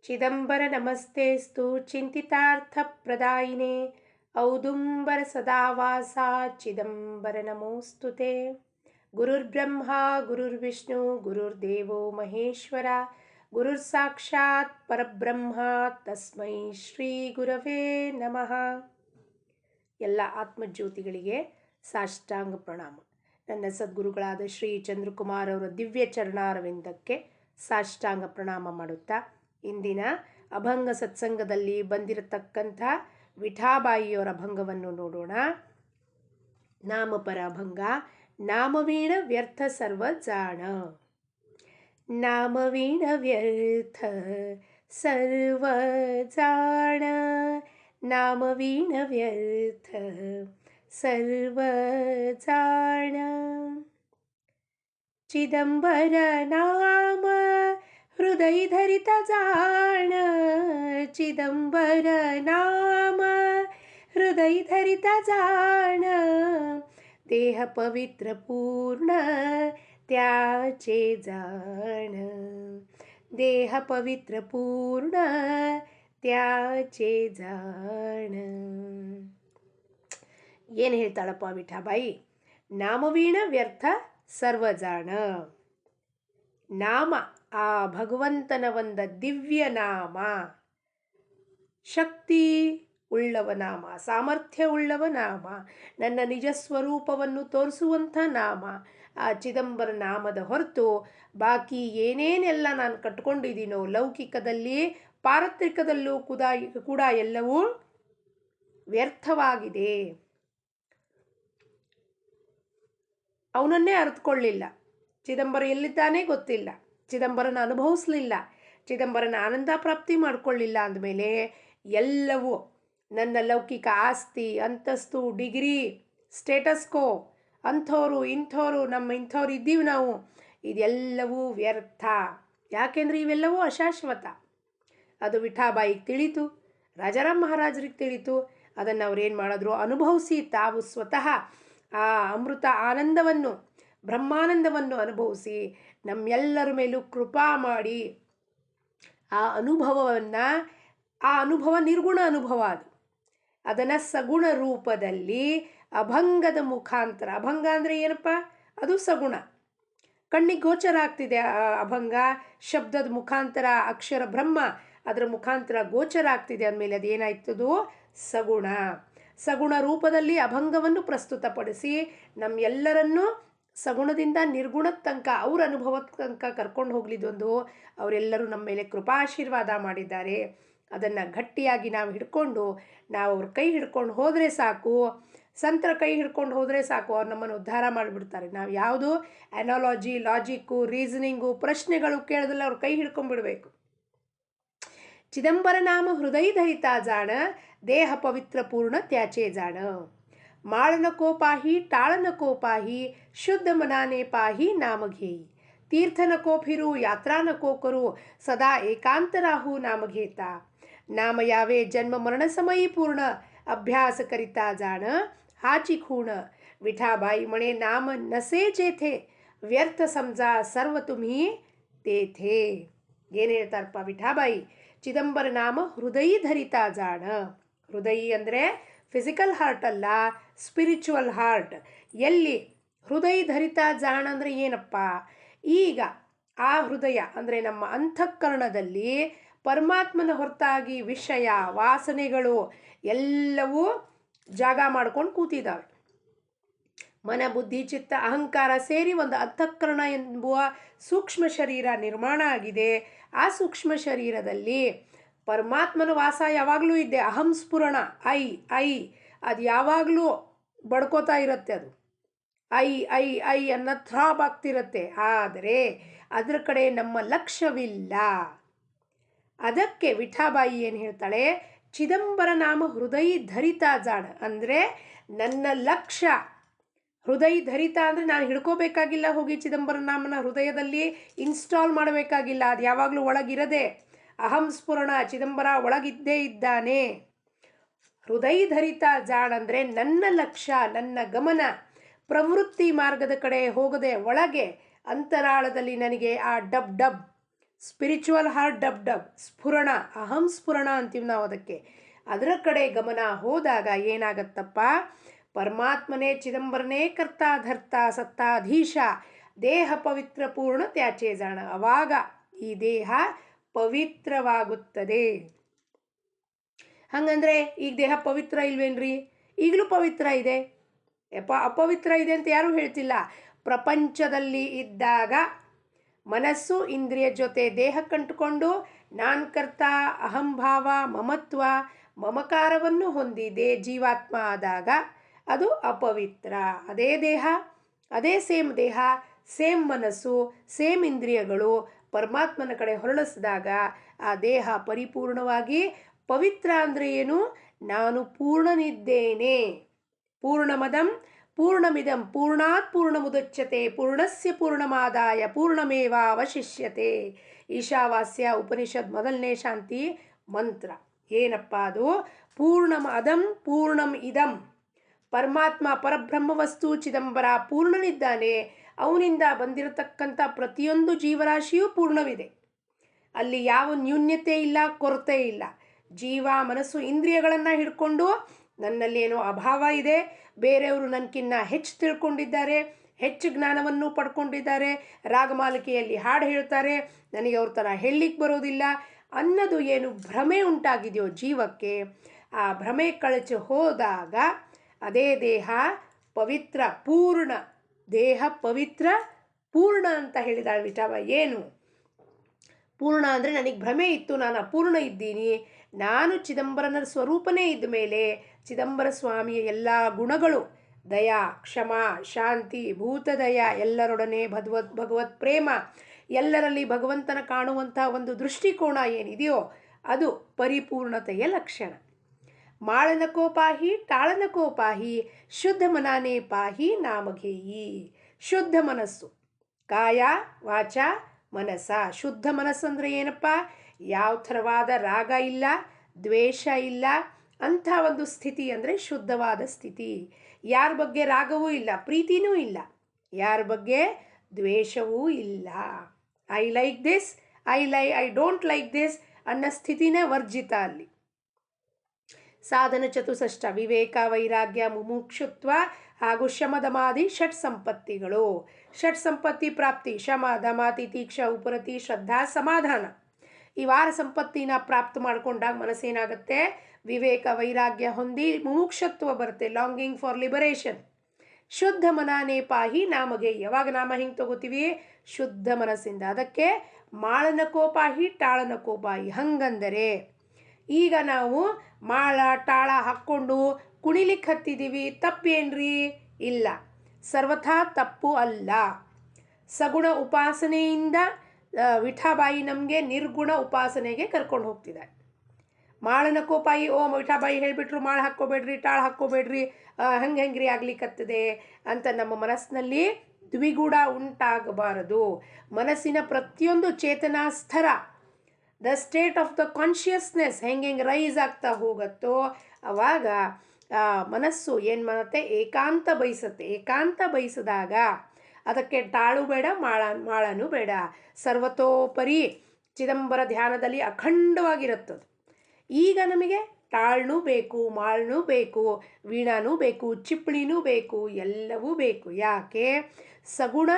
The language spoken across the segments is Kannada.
ಚಿದಂಬರ ನಮಸ್ತೆಸ್ತು ಚಿಂತಿತಾರ್ಥಪ್ರದಾಯಿನೇ ಔದುಂಬರ ಸದಾವಾಸ ಚಿದಂಬರ ನಮೋಸ್ತುತೆ. ಗುರುರ್ಬ್ರಹ್ಮ ಗುರುರ್ವಿಷ್ಣು ಗುರುರ್ದೇವೋ ಮಹೇಶ್ವರ ಗುರುರ್ ಸಾಕ್ಷಾತ್ ಪರಬ್ರಹ್ಮ ತಸ್ಮೈ ಶ್ರೀ ಗುರವೇ ನಮಃ. ಎಲ್ಲ ಆತ್ಮಜ್ಯೋತಿಗಳಿಗೆ ಸಾಷ್ಟಾಂಗ ಪ್ರಣಾಮ. ನನ್ನ ಸದ್ಗುರುಗಳಾದ ಶ್ರೀ ಚಂದ್ರಕುಮಾರ್ ಅವರ ದಿವ್ಯ ಚರಣಾರವಿಂದಕ್ಕೆ ಸಾಷ್ಟಾಂಗ ಪ್ರಣಾಮ ಮಾಡುತ್ತಾ ಇಂದಿನ ಅಭಂಗ ಸತ್ಸಂಗದಲ್ಲಿ ಬಂದಿರತಕ್ಕಂಥ ವಿಠಾಬಾಯಿಯವರ ಅಭಂಗವನ್ನು ನೋಡೋಣ. ನಾಮಪರ ಅಭಂಗ. ನಾಮವೀಣ ವ್ಯರ್ಥ ಸರ್ವ ಜಾಣ. ನಾಮವೀಣ ವ್ಯರ್ಥ ಸರ್ವ ಜಾಣ. ನಾಮವೀಣ ವ್ಯರ್ಥ ಸರ್ವ ಜಾಣ. ಚಿದಂಬರ ನಾಮ ಹೃದಯ ಧರಿತ ಜಾಣ. ಚಿದಂಬರ ನಾಮ ಹೃದಯ ಧರಿತ ಜಾಣ. ದೇಹ ಪವಿತ್ರ ಪೂರ್ಣ ತ್ಯಾಚೆ ಜಾಣ. ದೇಹ ಪವಿತ್ರ ಪೂರ್ಣ ತ್ಯಾಚೆ ಜಾಣ. ಏನು ಹೇಳ್ತಾಳಪ್ಪ ವಿಠಾಬಾಯಿ? ನಾಮವೀಣ ವ್ಯರ್ಥ ಸರ್ವಜಾಣ. ನಾಮ, ಆ ಭಗವಂತನ ಒಂದು ದಿವ್ಯ ನಾಮ, ಶಕ್ತಿ ಉಳ್ಳವ ನಾಮ, ಸಾಮರ್ಥ್ಯ ಉಳ್ಳವ ನಾಮ, ನನ್ನ ನಿಜ ಸ್ವರೂಪವನ್ನು ತೋರಿಸುವಂಥ ನಾಮ ಆ ಚಿದಂಬರ ನಾಮದ ಹೊರತು ಬಾಕಿ ಏನೇನೆಲ್ಲ ನಾನು ಕಟ್ಕೊಂಡಿದ್ದೀನೋ ಲೌಕಿಕದಲ್ಲಿ ಪಾರತ್ರಿಕದಲ್ಲೂ ಕೂಡ ಎಲ್ಲವೂ ವ್ಯರ್ಥವಾಗಿದೆ. ಅವನನ್ನೇ ಅರಿತುಕೊಳ್ಳಿಲ್ಲ. ಚಿದಂಬರ ಎಲ್ಲಿದ್ದಾನೆ ಗೊತ್ತಿಲ್ಲ. ಚಿದಂಬರನ ಅನುಭವಿಸಲಿಲ್ಲ. ಚಿದಂಬರನ ಆನಂದ ಪ್ರಾಪ್ತಿ ಮಾಡಿಕೊಳ್ಳಿಲ್ಲ. ಅಂದಮೇಲೆ ಎಲ್ಲವೂ ನನ್ನ ಲೌಕಿಕ ಆಸ್ತಿ, ಅಂತಸ್ತು, ಡಿಗ್ರಿ, ಸ್ಟೇಟಸ್ಕೋ, ಅಂಥವ್ರು ಇಂಥವ್ರು, ಇಂಥವ್ರು ಇದ್ದೀವಿ ನಾವು, ಇದೆಲ್ಲವೂ ವ್ಯರ್ಥ. ಯಾಕೆಂದರೆ ಇವೆಲ್ಲವೂ ಅಶಾಶ್ವತ. ಅದು ವಿಠಾಬಾಯಿಗೆ ತಿಳಿತು, ರಾಜಾರಾಮ್ ಮಹಾರಾಜರಿಗೆ ತಿಳಿತು. ಅದನ್ನು ಅವ್ರೇನು ಮಾಡಿದ್ರು? ಅನುಭವಿಸಿ ತಾವು ಸ್ವತಃ ಆ ಅಮೃತ ಆನಂದವನ್ನು, ಬ್ರಹ್ಮಾನಂದವನ್ನು ಅನುಭವಿಸಿ ನಮ್ಮೆಲ್ಲರ ಮೇಲೂ ಕೃಪಾ ಮಾಡಿ ಆ ಅನುಭವವನ್ನು, ಆ ಅನುಭವ ನಿರ್ಗುಣ ಅನುಭವ, ಅದನ್ನು ಸಗುಣ ರೂಪದಲ್ಲಿ ಅಭಂಗದ ಮುಖಾಂತರ. ಅಭಂಗ ಅಂದರೆ ಏನಪ್ಪ? ಅದು ಸಗುಣ, ಕಣ್ಣಿಗೆ ಗೋಚರ ಆಗ್ತಿದೆ. ಆ ಅಭಂಗ ಶಬ್ದದ ಮುಖಾಂತರ, ಅಕ್ಷರ ಬ್ರಹ್ಮ ಅದರ ಮುಖಾಂತರ ಗೋಚರ ಆಗ್ತಿದೆ ಅಂದಮೇಲೆ ಅದೇನಾಯ್ತದು? ಸಗುಣ. ಸಗುಣ ರೂಪದಲ್ಲಿ ಅಭಂಗವನ್ನು ಪ್ರಸ್ತುತಪಡಿಸಿ ನಮ್ಮೆಲ್ಲರನ್ನೂ ಸಗುಣದಿಂದ ನಿರ್ಗುಣದ ತನಕ, ಅವ್ರ ಅನುಭವದ ತನಕ ಕರ್ಕೊಂಡು ಹೋಗ್ಲಿದ್ದೊಂದು ಅವರೆಲ್ಲರೂ ನಮ್ಮ ಮೇಲೆ ಕೃಪಾಶೀರ್ವಾದ ಮಾಡಿದ್ದಾರೆ. ಅದನ್ನು ಗಟ್ಟಿಯಾಗಿ ನಾವು ಹಿಡ್ಕೊಂಡು, ನಾವು ಅವ್ರ ಕೈ ಹಿಡ್ಕೊಂಡು ಹೋದರೆ ಸಾಕು, ಸಂತರ ಕೈ ಹಿಡ್ಕೊಂಡು ಹೋದರೆ ಸಾಕು, ಅವ್ರು ನಮ್ಮನ್ನು ಉದ್ಧಾರ ಮಾಡಿಬಿಡ್ತಾರೆ. ನಾವು ಯಾವುದು ಅನಾಲಜಿ, ಲಾಜಿಕ್ಕು, ರೀಸನಿಂಗು, ಪ್ರಶ್ನೆಗಳು ಕೇಳೋದಿಲ್ಲ, ಅವ್ರ ಕೈ ಹಿಡ್ಕೊಂಡ್ಬಿಡ್ಬೇಕು. ಚಿದಂಬರ ನಾಮ ಹೃದಯ ಧರಿತ ಜಾಣ. ದೇಹ ಪವಿತ್ರ ಪೂರ್ಣ ತ್ಯಾಚೆ ಜಾಣ. ಮಾಳನ ಕೋಪಾಹಿ ಟಾಳನ ಕೋಪಾಹಿ ಶುದ್ಧ ಮನಾನೆ ಪಾಹಿ ನಾಮಘೇಯಿ. ತೀರ್ಥನ ಕೋಫಿರು ಯಾತ್ರಾನ ಕೋಕರು ಸದಾ ಏಕಾಂತರಾಹು ನಾಮಘೇತ. ನಾಮ ಯಾವೇ ಜನ್ಮ ಮರಣ ಸಮಯಿ ಪೂರ್ಣ ಅಭ್ಯಾಸ ಕರಿತಾ ಜಾಣ ಹಾಚಿ ಖೂಣ. ವಿಠಾಬಾಯಿ ಮಣೆ ನಾಮ ನಸೆ ಜೇಥೆ ವ್ಯರ್ಥ ಸಮಜಾ ಸರ್ವ ತುಮಿ ತೇಥೆ. ಏನು ಹೇಳ್ತಾರಪ್ಪ ವಿಠಾಬಾಯಿ? ಚಿದಂಬರ ನಾಮ ಹೃದಯ ಧರಿತ ಜಾಣ. ಹೃದಯ ಅಂದರೆ ಫಿಸಿಕಲ್ ಹಾರ್ಟ್ ಅಲ್ಲ, ಸ್ಪಿರಿಚುವಲ್ ಹಾರ್ಟ್. ಎಲ್ಲಿ ಹೃದಯ ಧರಿತ ಜಾಣ ಅಂದರೆ ಏನಪ್ಪ? ಈಗ ಆ ಹೃದಯ ಅಂದರೆ ನಮ್ಮ ಅಂತಃಕರಣದಲ್ಲಿ ಪರಮಾತ್ಮನ ಹೊರತಾಗಿ ವಿಷಯ, ವಾಸನೆಗಳು ಎಲ್ಲವೂ ಜಾಗ ಮಾಡ್ಕೊಂಡು ಕೂತಿದ್ದಾವೆ. ಮನ, ಬುದ್ಧಿ, ಚಿತ್ತ, ಅಹಂಕಾರ ಸೇರಿ ಒಂದು ಅಂತಃಕರಣ ಎಂಬುವ ಸೂಕ್ಷ್ಮ ಶರೀರ ನಿರ್ಮಾಣ ಆಗಿದೆ. ಆ ಸೂಕ್ಷ್ಮ ಶರೀರದಲ್ಲಿ ಪರಮಾತ್ಮನ ವಾಸ ಯಾವಾಗಲೂ ಇದೆ. ಅಹಂ ಸ್ಫುರಣ, ಐ ಅದು ಯಾವಾಗಲೂ ಬಡ್ಕೋತಾ ಇರುತ್ತೆ. ಅದು ಐ ಅನ್ನೋ ಥ್ರಾಬ್ ಆಗ್ತಿರುತ್ತೆ. ಆದರೆ ಅದರ ಕಡೆ ನಮ್ಮ ಲಕ್ಷ್ಯವಿಲ್ಲ. ಅದಕ್ಕೆ ವಿಠಾಬಾಯಿ ಏನು ಹೇಳ್ತಾಳೆ? ಚಿದಂಬರ ನಾಮ ಹೃದಯ ಧರಿತ ಜಾಣ ಅಂದರೆ ನನ್ನ ಲಕ್ಷ್ಯ ಹೃದಯ ಧರಿತ ಅಂದರೆ ನಾನು ಹಿಡ್ಕೋಬೇಕಾಗಿಲ್ಲ, ಹೋಗಿ ಚಿದಂಬರ ನಾಮನ ಹೃದಯದಲ್ಲಿ ಇನ್ಸ್ಟಾಲ್ ಮಾಡಬೇಕಾಗಿಲ್ಲ. ಅದು ಯಾವಾಗಲೂ ಒಳಗಿರದೆ ಅಹಂ ಸ್ಫುರಣ, ಚಿದಂಬರ ಒಳಗಿದ್ದೇ ಇದ್ದಾನೆ. ಹೃದಯ ಧರಿತ ಜಾಣ ಅಂದರೆ ನನ್ನ ಲಕ್ಷ್ಯ, ನನ್ನ ಗಮನ ಪ್ರವೃತ್ತಿ ಮಾರ್ಗದ ಕಡೆ ಹೋಗದೆ ಒಳಗೆ ಅಂತರಾಳದಲ್ಲಿ ನನಗೆ ಆ dub spiritual heart dub dub ಸ್ಫುರಣ, ಅಹಂ ಸ್ಫುರಣ ಅಂತೀವಿ ನಾವು ಅದಕ್ಕೆ. ಅದರ ಕಡೆ ಗಮನ ಹೋದಾಗ ಏನಾಗತ್ತಪ್ಪ, ಪರಮಾತ್ಮನೇ ಚಿದಂಬರನೇ ಕರ್ತ ಧರ್ತ ಸತ್ತಾಧೀಶ ದೇಹ ಪವಿತ್ರ ಪೂರ್ಣ ತ್ಯಾಚೆ ಜಾಣ. ಅವಾಗ ಈ ದೇಹ ಪವಿತ್ರವಾಗುತ್ತದೆ. ಹಂಗಂದ್ರೆ ಈಗ ದೇಹ ಪವಿತ್ರ ಇಲ್ವೇನ್ರಿ? ಈಗಲೂ ಪವಿತ್ರ ಇದೆ. ಅಪವಿತ್ರ ಇದೆ ಅಂತ ಯಾರೂ ಹೇಳ್ತಿಲ್ಲ. ಪ್ರಪಂಚದಲ್ಲಿ ಇದ್ದಾಗ ಮನಸ್ಸು ಇಂದ್ರಿಯ ಜೊತೆ ದೇಹಕ್ಕಂಟುಕೊಂಡು ನಾನು ಕರ್ತ, ಅಹಂಭಾವ, ಮಮತ್ವ, ಮಮಕಾರವನ್ನು ಹೊಂದಿದೆ ಜೀವಾತ್ಮ ಆದಾಗ ಅದು ಅಪವಿತ್ರ. ಅದೇ ದೇಹ, ಅದೇ ಸೇಮ್ ದೇಹ, ಸೇಮ್ ಮನಸ್ಸು, ಸೇಮ್ ಇಂದ್ರಿಯಗಳು ಪರಮಾತ್ಮನ ಕಡೆ ಹೊರಳಿಸಿದಾಗ ಆ ದೇಹ ಪರಿಪೂರ್ಣವಾಗಿ ಪವಿತ್ರ. ಅಂದರೆ ಏನು? ನಾನು ಪೂರ್ಣನಿದ್ದೇನೆ. ಪೂರ್ಣಮದಂ ಪೂರ್ಣಮಿದಂ ಪೂರ್ಣಾತ್ ಪೂರ್ಣಮುದಚ್ಯತೆ ಪೂರ್ಣಸ್ಯ ಪೂರ್ಣಮಾದಾಯ ಪೂರ್ಣಮೇವಾವಶಿಷ್ಯತೆ. ಈಶಾವಾಸ್ಯ ಉಪನಿಷತ್ ಮೊದಲನೇ ಶಾಂತಿ ಮಂತ್ರ. ಏನಪ್ಪ ಅದು? ಪೂರ್ಣಂ ಅದಂ ಪೂರ್ಣಂ ಇದಂ. ಪರಮಾತ್ಮ ಪರಬ್ರಹ್ಮ ವಸ್ತು ಚಿದಂಬರ ಪೂರ್ಣನಿದ್ದಾನೆ. ಅವನಿಂದ ಬಂದಿರತಕ್ಕಂಥ ಪ್ರತಿಯೊಂದು ಜೀವರಾಶಿಯೂ ಪೂರ್ಣವಿದೆ. ಅಲ್ಲಿ ಯಾವ ನ್ಯೂನ್ಯತೆ ಇಲ್ಲ, ಕೊರತೆ ಇಲ್ಲ. ಜೀವ ಮನಸ್ಸು ಇಂದ್ರಿಯಗಳನ್ನು ಹಿಡ್ಕೊಂಡು ನನ್ನಲ್ಲೇನೋ ಅಭಾವ ಇದೆ, ಬೇರೆಯವರು ನನಗಿನ್ನ ಹೆಚ್ಚು ತಿಳ್ಕೊಂಡಿದ್ದಾರೆ, ಹೆಚ್ಚು ಜ್ಞಾನವನ್ನು ಪಡ್ಕೊಂಡಿದ್ದಾರೆ, ರಾಗಮಾಲಿಕೆಯಲ್ಲಿ ಹಾಡು ಹೇಳ್ತಾರೆ, ನನಗೆ ಅವ್ರ ಥರ ಹೇಳಲಿಕ್ಕೆ ಬರೋದಿಲ್ಲ ಅನ್ನೋದು ಏನು ಭ್ರಮೆ ಉಂಟಾಗಿದೆಯೋ ಜೀವಕ್ಕೆ, ಆ ಭ್ರಮೆ ಕಳಚಿ ಹೋದಾಗ ಅದೇ ದೇಹ ಪವಿತ್ರ ಪೂರ್ಣ. ದೇಹ ಪವಿತ್ರ ಪೂರ್ಣ ಅಂತ ಹೇಳಿದಾಳೆ ವಿಠಾಬಾಯಿ. ಏನು ಪೂರ್ಣ ಅಂದರೆ ನನಗೆ ಭ್ರಮೆ ಇತ್ತು, ನಾನು ಅಪೂರ್ಣ ಇದ್ದೀನಿ. ನಾನು ಚಿದಂಬರನ ಸ್ವರೂಪನೇ ಇದ್ದ ಮೇಲೆ ಚಿದಂಬರ ಸ್ವಾಮಿಯ ಎಲ್ಲ ಗುಣಗಳು, ದಯಾ, ಕ್ಷಮ, ಶಾಂತಿ, ಭೂತದಯ, ಎಲ್ಲರೊಡನೆ ಭಗವತ್ ಪ್ರೇಮ, ಎಲ್ಲರಲ್ಲಿ ಭಗವಂತನ ಕಾಣುವಂಥ ಒಂದು ದೃಷ್ಟಿಕೋನ ಏನಿದೆಯೋ ಅದು ಪರಿಪೂರ್ಣತೆಯ ಲಕ್ಷಣ. ಮಾಳನಕೋ ಪಾಹಿ ಟಾಳನಕೋ ಪಾಹಿ ಶುದ್ಧ ಮನಾನೇ ಪಾಹಿ ನಾಮಘೇಯಿ. ಶುದ್ಧ ಮನಸ್ಸು, ಕಾಯ ವಾಚ ಮನಸ. ಶುದ್ಧ ಮನಸ್ಸು ಅಂದರೆ ಏನಪ್ಪ? ಯಾವ ಥರವಾದ ರಾಗ ಇಲ್ಲ, ದ್ವೇಷ ಇಲ್ಲ, ಅಂಥ ಒಂದು ಸ್ಥಿತಿ ಅಂದರೆ ಶುದ್ಧವಾದ ಸ್ಥಿತಿ. ಯಾರ ಬಗ್ಗೆ ರಾಗವೂ ಇಲ್ಲ, ಪ್ರೀತಿನೂ ಇಲ್ಲ, ಯಾರ ಬಗ್ಗೆ ದ್ವೇಷವೂ ಇಲ್ಲ. I like this, I don't like this ಅನ್ನೋ ಸ್ಥಿತಿನೇ ವರ್ಜಿತ ಅಲ್ಲಿ. ಸಾಧನ ಚತುಷ್ಷಷ್ಟ ವಿವೇಕ, ವೈರಾಗ್ಯ, ಮುಮುಕ್ಷುತ್ವ ಹಾಗೂ ಶಮದಮಾದಿ ಷಟ್ ಸಂಪತ್ತಿಗಳು. ಷಟ್ ಸಂಪತ್ತಿ ಪ್ರಾಪ್ತಿ ಶಮ ದಮ ತಿತೀಕ್ಷ ಉಪರತಿ ಶ್ರದ್ಧಾ ಸಮಾಧಾನ. ಈ ವಾರ ಸಂಪತ್ತಿನ ಪ್ರಾಪ್ತ ಮಾಡ್ಕೊಂಡಾಗ ಮನಸ್ಸೇನಾಗುತ್ತೆ? ವಿವೇಕ ವೈರಾಗ್ಯ ಹೊಂದಿ ಮುಮುಕ್ಷತ್ವ ಬರುತ್ತೆ, ಲಾಂಗಿಂಗ್ ಫಾರ್ ಲಿಬರೇಷನ್. ಶುದ್ಧ ಮನಾನೇ ಪಾಹಿ ನಾಮಗೆ. ಯಾವಾಗ ನಾಮ ಹಿಂಗೆ ತಗೋತೀವಿ? ಶುದ್ಧ ಮನಸ್ಸಿಂದ. ಅದಕ್ಕೆ ಮಾಳನಕೋ ಪಾಹಿ ಟಾಳನಕೋ ಪಾಹಿ. ಹಂಗಂದರೆ ಈಗ ನಾವು ಮಾಳ ಟಾಳ ಹಾಕ್ಕೊಂಡು ಕುಣಿಲಿಕ್ಕೆ ಹತ್ತಿದ್ದೀವಿ, ತಪ್ಪೇನ್ರಿ? ಇಲ್ಲ, ಸರ್ವಥಾ ತಪ್ಪು ಅಲ್ಲ. ಸಗುಣ ಉಪಾಸನೆಯಿಂದ ವಿಠಾಬಾಯಿ ನಮಗೆ ನಿರ್ಗುಣ ಉಪಾಸನೆಗೆ ಕರ್ಕೊಂಡು ಹೋಗ್ತಿದ್ದಾರೆ. ಮಾಳನಕೋ ಪಾಯಿ, ಓಂ ವಿಠಾಬಾಯಿ ಹೇಳಿಬಿಟ್ರು ಮಾಳು ಹಾಕ್ಕೋಬೇಡ್ರಿ, ಟಾಳು ಹಾಕ್ಕೋಬೇಡ್ರಿ, ಹೆಂಗ್ರಿ ಆಗ್ಲಿಕ್ಕತ್ತದೆ ಅಂತ ನಮ್ಮ ಮನಸ್ಸಿನಲ್ಲಿ ದ್ವಿಗುಣ ಉಂಟಾಗಬಾರದು. ಮನಸ್ಸಿನ ಪ್ರತಿಯೊಂದು ಚೇತನಾ ಸ್ಥರ, the state of the consciousness ಹೆಂಗೆ ರೈಸ್ ಆಗ್ತಾ ಹೋಗುತ್ತೋ ಅವಾಗ ಮನಸ್ಸು ಏನು ಮಾಡುತ್ತೆ? ಏಕಾಂತ ಬಯಸುತ್ತೆ. ಏಕಾಂತ ಬಯಸಿದಾಗ ಅದಕ್ಕೆ ಟಾಳು ಬೇಡ, ಮಾಳನೂ ಬೇಡ. ಸರ್ವತೋಪರಿ ಚಿದಂಬರ ಧ್ಯಾನದಲ್ಲಿ ಅಖಂಡವಾಗಿರುತ್ತದೆ. ಈಗ ನಮಗೆ ಟಾಳ್ನೂ ಬೇಕು, ಮಾಳ್ನೂ ಬೇಕು, ವೀಣಾನೂ ಬೇಕು, ಚಿಪ್ಪಳಿನೂ ಬೇಕು, ಎಲ್ಲವೂ ಬೇಕು. ಯಾಕೆ? ಸಗುಣ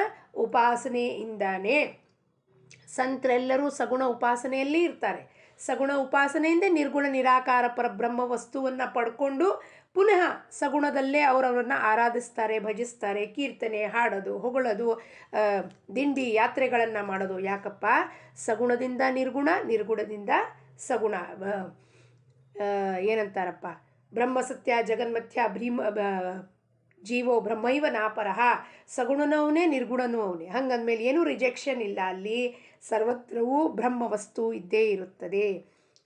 ಉಪಾಸನೆಯಿಂದಾನೇ. ಸಂತರೆಲ್ಲರೂ ಸಗುಣ ಉಪಾಸನೆಯಲ್ಲಿ ಇರ್ತಾರೆ. ಸಗುಣ ಉಪಾಸನೆಯಿಂದ ನಿರ್ಗುಣ ನಿರಾಕಾರ ಪರಬ್ರಹ್ಮ ವಸ್ತುವನ್ನು ಪಡ್ಕೊಂಡು ಪುನಃ ಸಗುಣದಲ್ಲೇ ಅವರವರನ್ನು ಆರಾಧಿಸ್ತಾರೆ, ಭಜಿಸ್ತಾರೆ, ಕೀರ್ತನೆ ಹಾಡೋದು, ಹೊಗಳೋದು, ದಿಂಡಿ ಯಾತ್ರೆಗಳನ್ನು ಮಾಡೋದು. ಯಾಕಪ್ಪ? ಸಗುಣದಿಂದ ನಿರ್ಗುಣ, ನಿರ್ಗುಣದಿಂದ ಸಗುಣ. ಏನಂತಾರಪ್ಪ? ಬ್ರಹ್ಮ ಸತ್ಯ ಜಗನ್ಮಥ್ಯ ಜೀವೋ ಬ್ರಹ್ಮೈವ ನಾಪರಹ. ಸಗುಣನೂ ಅವನೇ, ನಿರ್ಗುಣನೂ ಅವನೇ. ಹಂಗಂದ್ಮೇಲೆ ಏನೂ ರಿಜೆಕ್ಷನ್ ಇಲ್ಲ. ಅಲ್ಲಿ ಸರ್ವತ್ರವೂ ಬ್ರಹ್ಮ ವಸ್ತು ಇದ್ದೇ ಇರುತ್ತದೆ.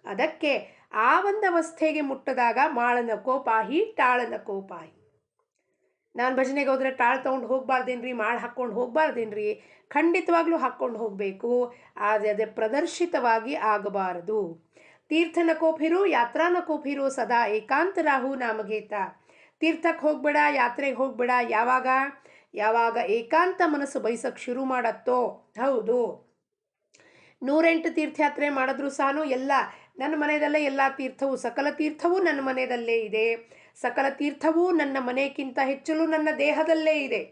ಅದಕ್ಕೆ ಆ ಒಂದು ಅವಸ್ಥೆಗೆ ಮುಟ್ಟದಾಗ ಮಾಳನಕೋ ಪಾಹಿ ಟಾಳನಕೋ ಪಾಹಿ. ನಾನು ಭಜನೆಗೆ ಹೋದರೆ ಟಾಳು ತೊಗೊಂಡು ಹೋಗಬಾರ್ದೇನ್ರಿ, ಮಾಳು ಹಾಕ್ಕೊಂಡು ಹೋಗಬಾರ್ದೇನ್ರಿ? ಖಂಡಿತವಾಗ್ಲೂ ಹಾಕ್ಕೊಂಡು ಹೋಗಬೇಕು. ಆದರೆ ಅದೇ ಪ್ರದರ್ಶಿತವಾಗಿ ಆಗಬಾರದು. ತೀರ್ಥನಕೋ ಫಿರು ಯಾತ್ರಾನಕೋ ಫಿರು ಸದಾ ಏಕಾಂತ ರಾಹು ನಾಮಗೇತ. ತೀರ್ಥಕ್ಕೆ ಹೋಗಬೇಡ, ಯಾತ್ರೆಗೆ ಹೋಗಬೇಡ. ಯಾವಾಗ ಏಕಾಂತ ಮನಸ್ಸು ಬಯಸಕ್ಕೆ ಶುರು ಮಾಡತ್ತೋ, ಹೌದು, 108 ತೀರ್ಥಯಾತ್ರೆ ಮಾಡಿದ್ರೂ ಸಹ ಎಲ್ಲ ನನ್ನ ಮನೆಯದಲ್ಲೇ ಎಲ್ಲ ತೀರ್ಥವು ಸಕಲ ತೀರ್ಥವೂ ನನ್ನ ಮನೆಯದಲ್ಲೇ ಇದೆ. ಸಕಲ ತೀರ್ಥವೂ ನನ್ನ ಮನೆಯಕ್ಕಿಂತ ಹೆಚ್ಚಲು ನನ್ನ ದೇಹದಲ್ಲೇ ಇದೆ.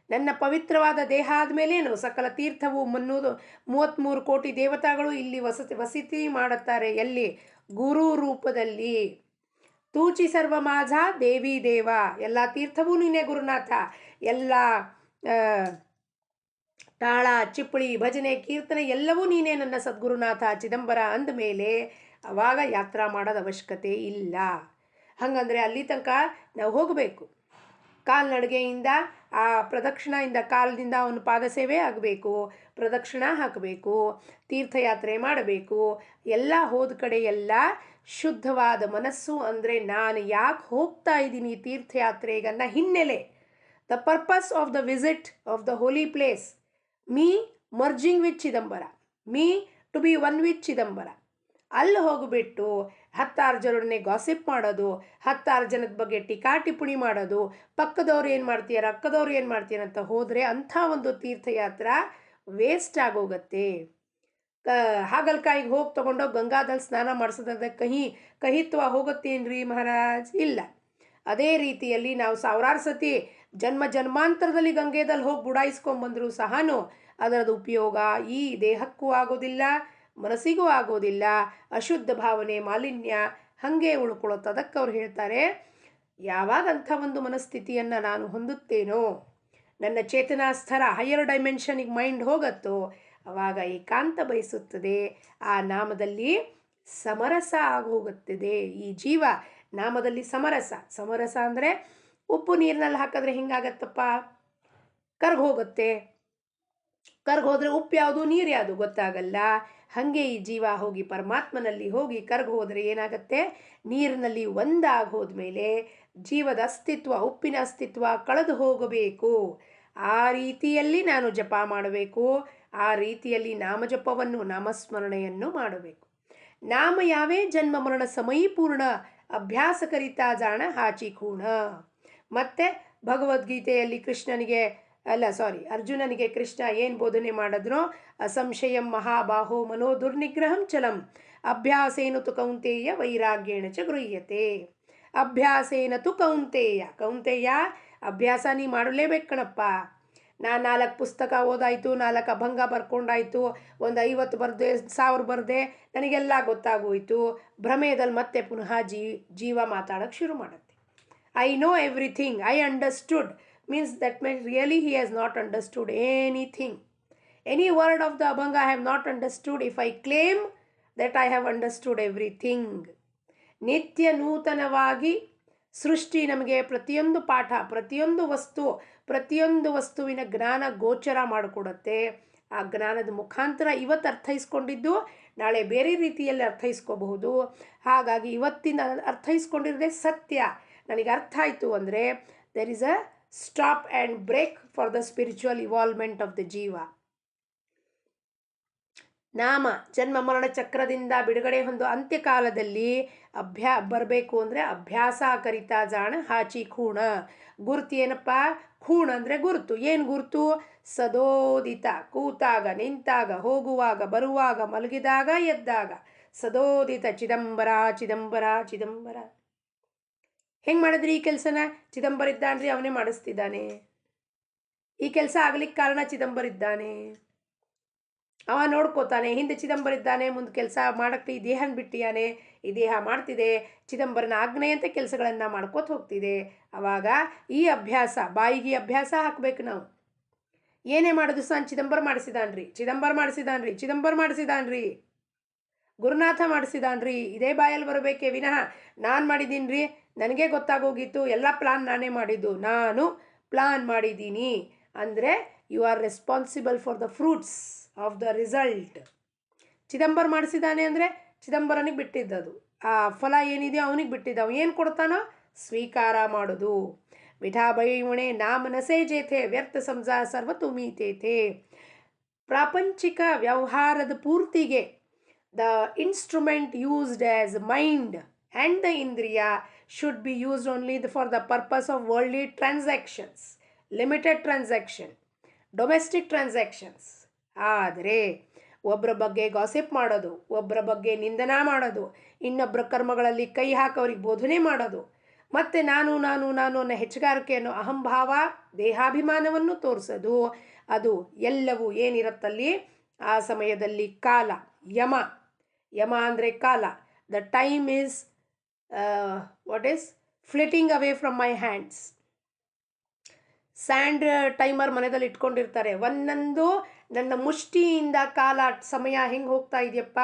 ನನ್ನ ಪವಿತ್ರವಾದ ದೇಹ ಆದಮೇಲೇನು ಸಕಲ ತೀರ್ಥವು 33 ಕೋಟಿ ದೇವತಾಗಳು ಇಲ್ಲಿ ವಸತಿ ಮಾಡುತ್ತಾರೆ. ಎಲ್ಲಿ? ಗುರು ರೂಪದಲ್ಲಿ. ತೂಚಿ ಸರ್ವ ಮಾಝ ದೇವಿ ದೇವ. ಎಲ್ಲ ತೀರ್ಥವೂ ನೀನೇ ಗುರುನಾಥ. ಎಲ್ಲ ತಾಳ ಚಿಪ್ಪಳಿ ಭಜನೆ ಕೀರ್ತನೆ ಎಲ್ಲವೂ ನೀನೇ ನನ್ನ ಸದ್ಗುರುನಾಥ ಚಿದಂಬರ ಅಂದಮೇಲೆ ಅವಾಗ ಯಾತ್ರಾ ಮಾಡೋದು ಅವಶ್ಯಕತೆ ಇಲ್ಲ. ಹಾಗಂದರೆ ಅಲ್ಲಿ ತನಕ ನಾವು ಹೋಗಬೇಕು. ಕಾಲ್ನಡಿಗೆಯಿಂದ ಆ ಪ್ರದಕ್ಷಿಣೆಯಿಂದ ಕಾಲದಿಂದ ಅವನ ಪಾದ ಸೇವೆ ಆಗಬೇಕು, ಪ್ರದಕ್ಷಿಣ ಹಾಕಬೇಕು, ತೀರ್ಥಯಾತ್ರೆ ಮಾಡಬೇಕು. ಎಲ್ಲ ಹೋದ ಕಡೆ ಎಲ್ಲ ಶುದ್ಧವಾದ ಮನಸ್ಸು ಅಂದರೆ ನಾನು ಯಾಕೆ ಹೋಗ್ತಾ ಇದ್ದೀನಿ ತೀರ್ಥಯಾತ್ರೆಗೆ ಅನ್ನೋ ಹಿನ್ನೆಲೆ. The purpose of the visit of the holy place, me merging with Chidambara, me to be one with Chidambara. ಅಲ್ಲಿ ಹೋಗಿಬಿಟ್ಟು 10 ಜನರನ್ನೇ ಗಾಸಿಪ್ ಮಾಡೋದು, 10 ಜನದ ಬಗ್ಗೆ ಟೀಕಾ ಟಿಪ್ಪಣಿ ಮಾಡೋದು, ಪಕ್ಕದವ್ರು ಏನು ಮಾಡ್ತೀಯಾರ ಅಕ್ಕದವ್ರು ಏನು ಮಾಡ್ತೀಯಾರ ಅಂತ ಹೋದರೆ ಅಂಥ ಒಂದು ತೀರ್ಥಯಾತ್ರೆ ವೇಸ್ಟ್ ಆಗೋಗತ್ತೆ. ಹಾಗಲಕಾಯಿಗೆ ಹೋಗಿ ತೊಗೊಂಡೋಗಿ ಗಂಗಾದಲ್ಲಿ ಸ್ನಾನ ಮಾಡಿಸೋದ್ರೆ ಕಹಿತ್ವ ಹೋಗುತ್ತೇನ್ರಿ ಮಹಾರಾಜ್? ಇಲ್ಲ. ಅದೇ ರೀತಿಯಲ್ಲಿ ನಾವು ಸಾವಿರಾರು ಸತಿ ಜನ್ಮಾಂತರದಲ್ಲಿ ಗಂಗೆದಲ್ಲಿ ಹೋಗಿ ಬುಡಾಯಿಸ್ಕೊಂಡ್ಬಂದರೂ ಸಹ ಅದರದ್ದು ಉಪಯೋಗ ಈ ದೇಹಕ್ಕೂ ಆಗೋದಿಲ್ಲ, ಮನಸ್ಸಿಗೂ ಆಗೋದಿಲ್ಲ. ಅಶುದ್ಧ ಭಾವನೆ ಮಾಲಿನ್ಯ ಹಾಗೆ ಉಳ್ಕೊಳ್ಳುತ್ತೆ. ಅದಕ್ಕೆ ಅವ್ರು ಹೇಳ್ತಾರೆ, ಯಾವಾಗ ಅಂಥ ಒಂದು ಮನಸ್ಥಿತಿಯನ್ನು ನಾನು ಹೊಂದುತ್ತೇನೋ, ನನ್ನ ಚೇತನಾ ಸ್ಥರ ಹೈಯರ್ ಡೈಮೆನ್ಷನಿಗೆ ಮೈಂಡ್ ಹೋಗತ್ತೋ, ಆವಾಗ ಏಕಾಂತ ಬಯಸುತ್ತದೆ. ಆ ನಾಮದಲ್ಲಿ ಸಮರಸ ಆಗೋಗುತ್ತದೆ. ಈ ಜೀವ ನಾಮದಲ್ಲಿ ಸಮರಸ ಅಂದರೆ ಉಪ್ಪು ನೀರಿನಲ್ಲಿ ಹಾಕಿದ್ರೆ ಹಿಂಗಾಗತ್ತಪ್ಪ, ಕರ್ಗೋಗುತ್ತೆ. ಕರ್ಗೋದ್ರೆ ಉಪ್ಪು ಯಾವುದು ನೀರು ಯಾವುದು ಗೊತ್ತಾಗಲ್ಲ. ಹಾಗೆ ಈ ಜೀವ ಹೋಗಿ ಪರಮಾತ್ಮನಲ್ಲಿ ಹೋಗಿ ಹೋದರೆ ಏನಾಗುತ್ತೆ? ನೀರಿನಲ್ಲಿ ಒಂದಾಗೋದ್ಮೇಲೆ ಜೀವದ ಅಸ್ತಿತ್ವ, ಉಪ್ಪಿನ ಅಸ್ತಿತ್ವ ಕಳೆದು ಹೋಗಬೇಕು. ಆ ರೀತಿಯಲ್ಲಿ ನಾನು ಜಪ ಮಾಡಬೇಕು. ಆ ರೀತಿಯಲ್ಲಿ ನಾಮಜಪವನ್ನು ನಾಮಸ್ಮರಣೆಯನ್ನು ಮಾಡಬೇಕು. ನಾಮ ಯಾವೇ ಜನ್ಮ ಮರಣ ಸಮಯಪೂರ್ಣ ಅಭ್ಯಾಸ ಕರಿತಾ ಜಾಣ ಹಾಚಿಕೂಣ. ಮತ್ತು ಭಗವದ್ಗೀತೆಯಲ್ಲಿ ಅರ್ಜುನನಿಗೆ ಕೃಷ್ಣ ಏನು ಬೋಧನೆ ಮಾಡಿದ್ರು? ಅಸಂಶಯಂ ಮಹಾಬಾಹೋ ಮನೋ ದುರ್ನಿಗ್ರಹಂ ಚಲಂ ಅಭ್ಯಾಸೇನ ತು ಕೌಂತೆಯ ವೈರಾಗ್ಯೇಣ ಚ ಗೃಹ್ಯತೆ. ಅಭ್ಯಾಸೇನ ತು ಕೌಂತೆಯ ಅಭ್ಯಾಸ ನೀ ಮಾಡಲೇಬೇಕು ಕಣಪ್ಪ. ನಾನು 4 ಪುಸ್ತಕ ಓದಾಯಿತು, 4 ಅಭಂಗ ಬರ್ಕೊಂಡಾಯಿತು, ಒಂದು 50 ಬರೆದೆ, 1000 ಬರೆದೆ, ನನಗೆಲ್ಲ ಗೊತ್ತಾಗೋಯ್ತು. ಭ್ರಮೆಯಲ್ಲಿ ಮತ್ತೆ ಪುನಃ ಜೀವ ಮಾತಾಡೋಕ್ಕೆ ಶುರು ಮಾಡುತ್ತೆ. I know everything, I understood, means that really he has not understood anything. Any word of the Abhanga I have not understood if I claim that I have understood everything. ನಿತ್ಯ ನೂತನವಾಗಿ ಸೃಷ್ಟಿ ನಮಗೆ ಪ್ರತಿಯೊಂದು ಪಾಠ, ಪ್ರತಿಯೊಂದು ವಸ್ತುವಿನ ಜ್ಞಾನ ಗೋಚರ ಮಾಡಿಕೊಡುತ್ತೆ. ಆ ಜ್ಞಾನದ ಮುಖಾಂತರ ಇವತ್ತು ಅರ್ಥೈಸ್ಕೊಂಡಿದ್ದು ನಾಳೆ ಬೇರೆ ರೀತಿಯಲ್ಲಿ ಅರ್ಥೈಸ್ಕೋಬಹುದು. ಹಾಗಾಗಿ ಇವತ್ತಿನ ಅರ್ಥೈಸ್ಕೊಂಡಿರೋದೇ ಸತ್ಯ. ನನಗೆ ಅರ್ಥ ಆಯಿತು ಅಂದರೆ there is a stop and break for the spiritual evolvement of the ಜೀವ. ನಾಮ ಜನ್ಮ ಮರಣ ಚಕ್ರದಿಂದ ಬಿಡುಗಡೆ ಹೊಂದೋ ಅಂತ್ಯಕಾಲದಲ್ಲಿ ಬರಬೇಕು ಅಂದರೆ ಅಭ್ಯಾಸ ಕರಿತಾ ಜಾಣ ಹಾಚಿ ಖೂಣ. ಗುರುತು ಏನಪ್ಪ? ಖೂಣ ಅಂದರೆ ಗುರುತು. ಏನು ಗುರುತು? ಸದೋದಿತ, ಕೂತಾಗ, ನಿಂತಾಗ, ಹೋಗುವಾಗ, ಬರುವಾಗ, ಮಲಗಿದಾಗ, ಎದ್ದಾಗ ಸದೋದಿತ ಚಿದಂಬರ ಚಿದಂಬರ ಚಿದಂಬರ. ಹೆಂಗೆ ಮಾಡಿದ್ರಿ ಈ ಕೆಲಸನ? ಚಿದಂಬರ ಇದ್ದಾನ್ರಿ, ಅವನೇ ಮಾಡಿಸ್ತಿದ್ದಾನೆ. ಈ ಕೆಲಸ ಆಗ್ಲಿಕ್ಕೆ ಕಾರಣ ಚಿದಂಬರ ಇದ್ದಾನೆ, ಅವ ನೋಡ್ಕೋತಾನೆ. ಹಿಂದೆ ಚಿದಂಬರ ಇದ್ದಾನೆ, ಮುಂದೆ ಕೆಲಸ ಮಾಡಕ್ಕೆ ಈ ದೇಹನ ಬಿಟ್ಟಿಯಾನೆ, ಈ ದೇಹ ಮಾಡ್ತಿದೆ, ಚಿದಂಬರನ ಆಜ್ಞೆಯಂತೆ ಕೆಲಸಗಳನ್ನು ಮಾಡ್ಕೋತ ಹೋಗ್ತಿದೆ. ಆವಾಗ ಈ ಅಭ್ಯಾಸ, ಬಾಯಿಗೆ ಅಭ್ಯಾಸ ಹಾಕಬೇಕು ನಾವು. ಏನೇ ಮಾಡೋದು ಸಹ ಚಿದಂಬರ ಮಾಡಿಸಿದಾನ್ರಿ, ಚಿದಂಬರ ಮಾಡಿಸಿದಾನ್ರಿ, ಗುರುನಾಥ ಮಾಡಿಸಿದಾನ್ರಿ, ಇದೇ ಬಾಯಲ್ಲಿ ಬರಬೇಕೇ ವಿನಃ ನಾನು ಮಾಡಿದ್ದೀನಿ ರೀ, ನನಗೆ ಗೊತ್ತಾಗೋಗಿತ್ತು, ಎಲ್ಲ ಪ್ಲಾನ್ ನಾನೇ ಮಾಡಿದ್ದು, ನಾನು ಪ್ಲಾನ್ ಮಾಡಿದ್ದೀನಿ ಅಂದರೆ you are responsible for the fruits of the result. Chidambara ಮಾಡಿಸಿದ್ದಾನೆ ಅಂದರೆ ಚಿದಂಬರನಿಗೆ ಬಿಟ್ಟಿದ್ದದು, ಆ ಫಲ ಏನಿದೆಯೋ ಅವನಿಗೆ ಬಿಟ್ಟಿದ್ದಾವೆ. ಏನು ಕೊಡ್ತಾನೋ ಸ್ವೀಕಾರ ಮಾಡೋದು. ವಿಠಾ ಬೈವಣೆ ನಾಮನಸೇ ಜೇಥೆ ವ್ಯರ್ಥ ಸಂಸಾ ಸರ್ವ ತುಮೀತೇಥೆ. ಪ್ರಾಪಂಚಿಕ ವ್ಯವಹಾರದ ಪೂರ್ತಿಗೆ the instrument used as mind and the indriya should be used only for the purpose of worldly transactions, limited transaction, domestic transactions. ಆದರೆ ಒಬ್ಬರ ಬಗ್ಗೆ ಗಾಸಿಪ್ ಮಾಡೋದು, ಒಬ್ಬರ ಬಗ್ಗೆ ನಿಂದನಾ ಮಾಡೋದು, ಇನ್ನೊಬ್ಬರ ಕರ್ಮಗಳಲ್ಲಿ ಕೈ ಹಾಕೋರಿಗೆ ಬೋಧನೆ ಮಾಡೋದು, ಮತ್ತು ನಾನು ನಾನು ನಾನು ಅನ್ನೋ ಹೆಚ್ಚುಗಾರಿಕೆಯನ್ನು ಅಹಂಭಾವ ದೇಹಾಭಿಮಾನವನ್ನು ತೋರಿಸೋದು, ಅದು ಎಲ್ಲವೂ ಏನಿರುತ್ತಲ್ಲಿ ಆ ಸಮಯದಲ್ಲಿ ಕಾಲ, ಯಮ. ಯಮ ಅಂದರೆ ಕಾಲ. The time is what is fleeting away from my hands. Sand timer ಮನೆಯಲ್ಲಿ ಇಟ್ಕೊಂಡಿರ್ತಾರೆ. ಒಂದೊಂದು ನನ್ನ ಮುಷ್ಟಿಯಿಂದ ಕಾಲ ಸಮಯ ಹೆಂಗೆ ಹೋಗ್ತಾ ಇದೆಯಪ್ಪ,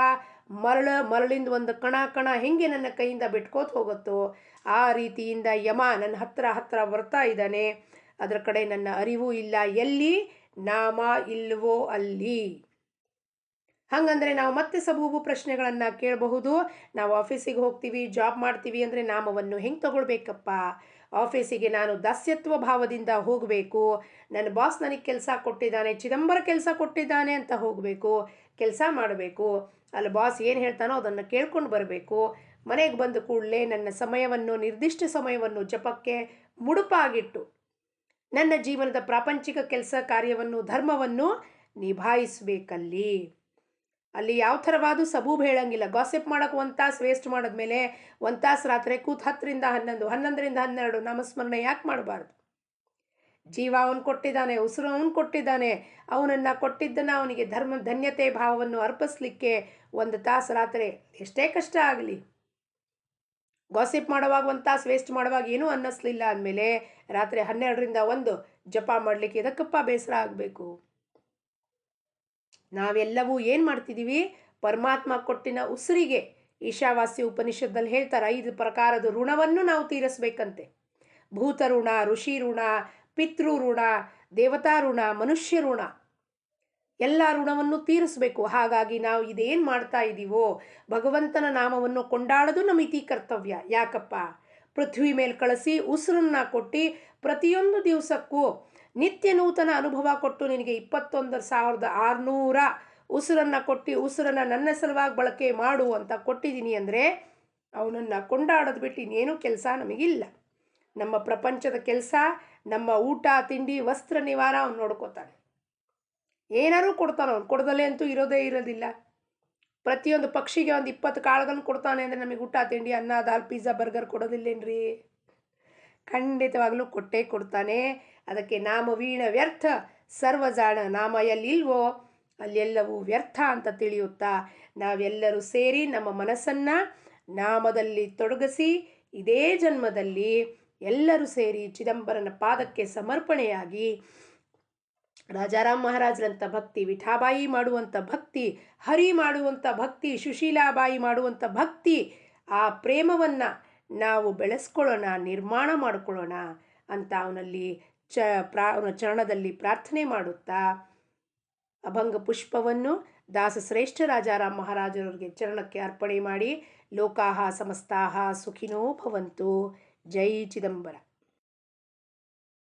ಮರಳಿಂದ ಒಂದು ಕಣ ಕಣ ಹೆಂಗೆ ನನ್ನ ಕೈಯಿಂದ ಬಿಟ್ಕೋತ ಹೋಗುತ್ತೋ ಆ ರೀತಿಯಿಂದ ಯಮ ನನ್ನ ಹತ್ರ ಬರ್ತಾ ಇದ್ದಾನೆ. ಅದರ ಕಡೆ ನನ್ನ ಅರಿವು ಇಲ್ಲ. ಎಲ್ಲಿ ನಾಮ ಇಲ್ವೋ ಅಲ್ಲಿ. ಹಾಗಂದರೆ ನಾವು ಮತ್ತೆ ಸಬೂಬು ಪ್ರಶ್ನೆಗಳನ್ನು ಕೇಳಬಹುದು. ನಾವು ಆಫೀಸಿಗೆ ಹೋಗ್ತೀವಿ, ಜಾಬ್ ಮಾಡ್ತೀವಿ ಅಂದರೆ ನಾಮವನ್ನು ಹೆಂಗೆ ತಗೊಳ್ಬೇಕಪ್ಪ? ಆಫೀಸಿಗೆ ನಾನು ದಾಸ್ಯತ್ವ ಭಾವದಿಂದ ಹೋಗಬೇಕು. ನನ್ನ ಬಾಸ್ ನನಗೆ ಕೆಲಸ ಕೊಟ್ಟಿದ್ದಾನೆ, ಚಿದಂಬರ ಕೆಲಸ ಕೊಟ್ಟಿದ್ದಾನೆ ಅಂತ ಹೋಗಬೇಕು, ಕೆಲಸ ಮಾಡಬೇಕು. ಅಲ್ಲಿ ಬಾಸ್ ಏನು ಹೇಳ್ತಾನೋ ಅದನ್ನು ಕೇಳ್ಕೊಂಡು ಬರಬೇಕು. ಮನೆಗೆ ಬಂದ ಕೂಡಲೇ ನನ್ನ ಸಮಯವನ್ನು, ನಿರ್ದಿಷ್ಟ ಸಮಯವನ್ನು ಜಪಕ್ಕೆ ಮುಡುಪಾಗಿಟ್ಟು ನನ್ನ ಜೀವನದ ಪ್ರಾಪಂಚಿಕ ಕೆಲಸ ಕಾರ್ಯವನ್ನು, ಧರ್ಮವನ್ನು ನಿಭಾಯಿಸಬೇಕಲ್ಲಿ. ಅಲ್ಲಿ ಯಾವ ಥರವಾದ ಸಬೂಬ್ ಹೇಳಂಗಿಲ್ಲ. ಗಾಸಿಪ್ ಮಾಡೋಕೆ 1 ತಾಸು ವೇಸ್ಟ್ ಮಾಡಿದ್ಮೇಲೆ 1 ತಾಸು ರಾತ್ರಿ ಕೂತು 10ರಿಂದ 11, 11ರಿಂದ 12 ನಾಮಸ್ಮರಣೆ ಯಾಕೆ ಮಾಡಬಾರ್ದು? ಜೀವ ಅವನು ಕೊಟ್ಟಿದ್ದಾನೆ, ಉಸಿರು ಅವನು ಕೊಟ್ಟಿದ್ದಾನೆ. ಅವನನ್ನು ಕೊಟ್ಟಿದ್ದನ್ನು ಅವನಿಗೆ ಧನ್ಯತೆ ಭಾವವನ್ನು ಅರ್ಪಿಸ್ಲಿಕ್ಕೆ 1 ತಾಸು ರಾತ್ರಿ ಎಷ್ಟೇ ಕಷ್ಟ ಆಗಲಿ, ಗಾಸಿಪ್ ಮಾಡುವಾಗ 1 ತಾಸು ವೇಸ್ಟ್ ಮಾಡುವಾಗ ಏನೂ ಅನ್ನಿಸ್ಲಿಲ್ಲ ಅಂದಮೇಲೆ ರಾತ್ರಿ 12ರಿಂದ 1 ಜಪ ಮಾಡಲಿಕ್ಕೆ ಇದಕ್ಕಪ್ಪ ಬೇಸರ ಆಗಬೇಕು? ನಾವೆಲ್ಲವೂ ಏನು ಮಾಡ್ತಿದ್ದೀವಿ? ಪರಮಾತ್ಮ ಕೊಟ್ಟಿನ ಉಸಿರಿಗೆ ಈಶಾವಾಸ್ಯ ಉಪನಿಷತ್ತಲ್ಲಿ ಹೇಳ್ತಾರೆ 5 ಪ್ರಕಾರದ ಋಣವನ್ನು ನಾವು ತೀರಿಸ್ಬೇಕಂತೆ. ಭೂತ ಋಣ, ಋಷಿ ಋಣ, ಪಿತೃ ಋಣ, ದೇವತಾ ಋಣ, ಮನುಷ್ಯ ಋಣ, ಎಲ್ಲ ಋಣವನ್ನು ತೀರಿಸಬೇಕು. ಹಾಗಾಗಿ ನಾವು ಇದೇನು ಮಾಡ್ತಾ ಇದ್ದೀವೋ ಭಗವಂತನ ನಾಮವನ್ನು ಕೊಂಡಾಡೋದು ನಮ್ಮ ಇತಿ ಕರ್ತವ್ಯ. ಯಾಕಪ್ಪ? ಪೃಥ್ವಿ ಮೇಲೆ ಕಳಿಸಿ ಉಸಿರನ್ನು ಕೊಟ್ಟು ಪ್ರತಿಯೊಂದು ದಿವಸಕ್ಕೂ ನಿತ್ಯ ನೂತನ ಅನುಭವ ಕೊಟ್ಟು ನಿನಗೆ 21,600 ಉಸಿರನ್ನು ಕೊಟ್ಟು ಉಸಿರನ್ನು ನನ್ನ ಸಲುವಾಗಿ ಬಳಕೆ ಮಾಡು ಅಂತ ಕೊಟ್ಟಿದ್ದೀನಿ ಅಂದರೆ ಅವನನ್ನು ಕೊಂಡಾಡೋದು ಬಿಟ್ಟು ಇನ್ನೇನು ಕೆಲಸ ನಮಗಿಲ್ಲ. ನಮ್ಮ ಪ್ರಪಂಚದ ಕೆಲಸ, ನಮ್ಮ ಊಟ ತಿಂಡಿ ವಸ್ತ್ರ ನಿವಾರ ಅವನು ನೋಡ್ಕೋತಾನೆ. ಏನಾರು ಕೊಡ್ತಾನೆ ಅವನು, ಕೊಡದಲ್ಲೇ ಅಂತೂ ಇರೋದಿಲ್ಲ. ಪ್ರತಿಯೊಂದು ಪಕ್ಷಿಗೆ ಒಂದು 20 ಕಾಳುಗಳನ್ನು ಕೊಡ್ತಾನೆ ಅಂದರೆ ನಮಗೆ ಊಟ ತಿಂಡಿ ಅನ್ನ ದಾಲ್ ಪಿಜ್ಜಾ ಬರ್ಗರ್ ಕೊಡೋದಿಲ್ಲೇನ್ರಿ? ಖಂಡಿತವಾಗಲೂ ಕೊಟ್ಟೇ ಕೊಡ್ತಾನೆ. ಅದಕ್ಕೆ ನಾಮ ವೀಣ ವ್ಯರ್ಥ ಸರ್ವಜಾಣ, ನಾಮ ಎಲ್ಲಿಲ್ವೋ ಅಲ್ಲೆಲ್ಲವೂ ವ್ಯರ್ಥ ಅಂತ ತಿಳಿಯುತ್ತಾ ನಾವೆಲ್ಲರೂ ಸೇರಿ ನಮ್ಮ ಮನಸ್ಸನ್ನು ನಾಮದಲ್ಲಿ ತೊಡಗಿಸಿ ಇದೇ ಜನ್ಮದಲ್ಲಿ ಎಲ್ಲರೂ ಸೇರಿ ಚಿದಂಬರನ ಪಾದಕ್ಕೆ ಸಮರ್ಪಣೆಯಾಗಿ ರಾಜಾರಾಮ್ ಮಹಾರಾಜರಂಥ ಭಕ್ತಿ, ವಿಠಾಬಾಯಿ ಮಾಡುವಂಥ ಭಕ್ತಿ, ಹರಿ ಮಾಡುವಂಥ ಭಕ್ತಿ, ಸುಶೀಲಾಬಾಯಿ ಮಾಡುವಂಥ ಭಕ್ತಿ, ಆ ಪ್ರೇಮವನ್ನು ನಾವು ಬೆಳೆಸ್ಕೊಳ್ಳೋಣ, ನಿರ್ಮಾಣ ಮಾಡಿಕೊಳ್ಳೋಣ ಅಂತ ಅವನಲ್ಲಿ ಅವನ ಚರಣದಲ್ಲಿ ಪ್ರಾರ್ಥನೆ ಮಾಡುತ್ತಾ ಅಭಂಗ ಪುಷ್ಪವನ್ನು ದಾಸಶ್ರೇಷ್ಠ ರಾಜಾರಾಮ್ ಮಹಾರಾಜರವರಿಗೆ ಚರಣಕ್ಕೆ ಅರ್ಪಣೆ ಮಾಡಿ ಲೋಕಾಹ ಸಮಸ್ತಾಹ ಸುಖಿನೋ ಭವಂತು. ಜೈ ಚಿದಂಬರ.